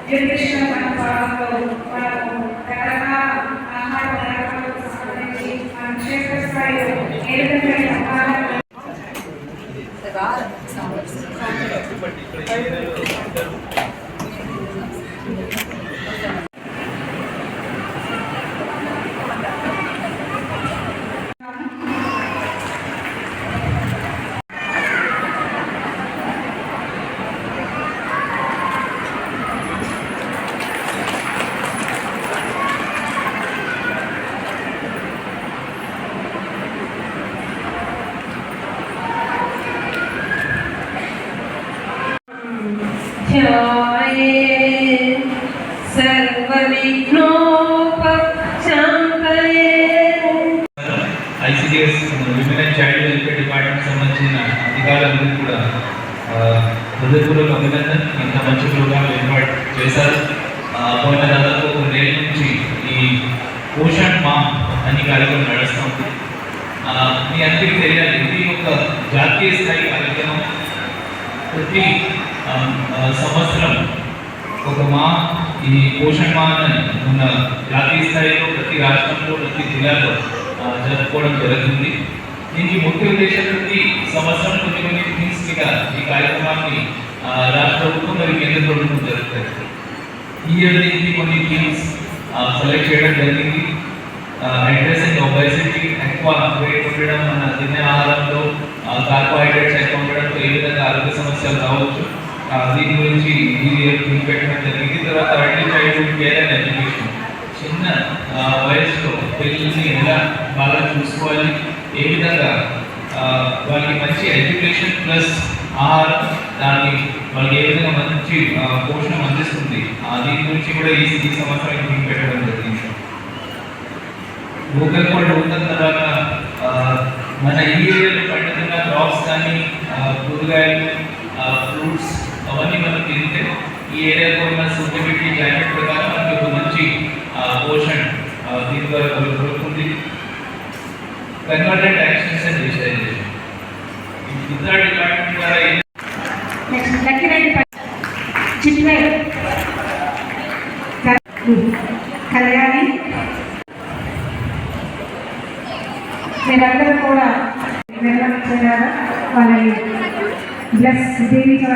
Nutrition మనకు రకరకాల ఆహార పదార్థాలకు సంబంధించి మన క్షేత్రస్థాయిలో ఏ విధంగా ఆహారం ICDS women and child welfare department సంబంధించిన అధికారులందరూ కూడా హృదయపూర్వక అభినందన. ఇంత మంచి ప్రోగ్రాం ఏర్పాటు చేశారు. పోయిన దాదాపు 2 నెలల నుంచి ఈ పోషణ్ మా అనే కార్యక్రమం నడుస్తూ ఉంది. మీ అందరికీ తెలియాలి, ఇది ఒక జాతీయ స్థాయి కార్యక్రమం. ప్రతి సంవత్సరం ఒక మా ఈ పోషణ్ మా ఉన్న జాతీయ స్థాయిలో ప్రతి రాష్ట్రంలో ప్రతి జిల్లాలో జరుపుకోవడం జరుగుతుంది. దీనికి ముఖ్య ఉద్దేశం ప్రతి సంవత్సరం కొన్ని థీమ్స్ మీద ఈ కార్యక్రమాన్ని రాష్ట్ర ప్రభుత్వం మరియు కేంద్ర ప్రభుత్వం జరుగుతాయి. ఈ ఇయర్ దీనికి కొన్ని థీమ్స్ సెలెక్ట్ చేయడం జరిగింది. అడ్రెసింగ్ ఒబెసిటీ, ఎక్కువ వెయిట్ ఉండడం, మన తినే ఆహారంలో కార్బోహైడ్రేట్స్ ఎక్కువ ఉండడంతో ఏ విధంగా ఆరోగ్య సమస్యలు రావచ్చు, దీని గురించి ఈ ఇయర్ థీమ్ పెట్టడం జరిగింది. తర్వాత early childhood care and education, చిన్న వయసులో పిల్లల్ని ఎలా బాగా చూసుకోవాలి, ఏ విధంగా వాళ్ళకి మంచి ఎడ్యుకేషన్ ప్లస్ ఆహారం, దాన్ని వాళ్ళకి ఏ విధంగా మంచి పోషణ అందిస్తుంది, దీని గురించి కూడా ఈ సంవత్సరం థీమ్ పెట్టడం జరిగింది. లోకల్ ఫుడ్ ఉన్న తర్వాత మన ఈ ఏరియాలో పండుతున్న క్రాప్స్ కానీ కూరగాయలు, ఫ్రూట్స్ అవన్నీ మనం తింటే ఈ ఏరియాలో ఉన్న సూటబిలిటీ క్లైమేట్ ప్రకారం మనకి ఒక మంచి పోషణ దీని ద్వారా దొరుకుతుంది. కన్వర్జెంట్ యాక్షన్స్ అండ్ డిజిటలైజేషన్ ఇతర డిపార్ట్మెంట్ ద్వారా కళ్యాణి మీరందరూ కూడా నిర్వహించారా వాళ్ళని బ్లెస్ దీవించారు.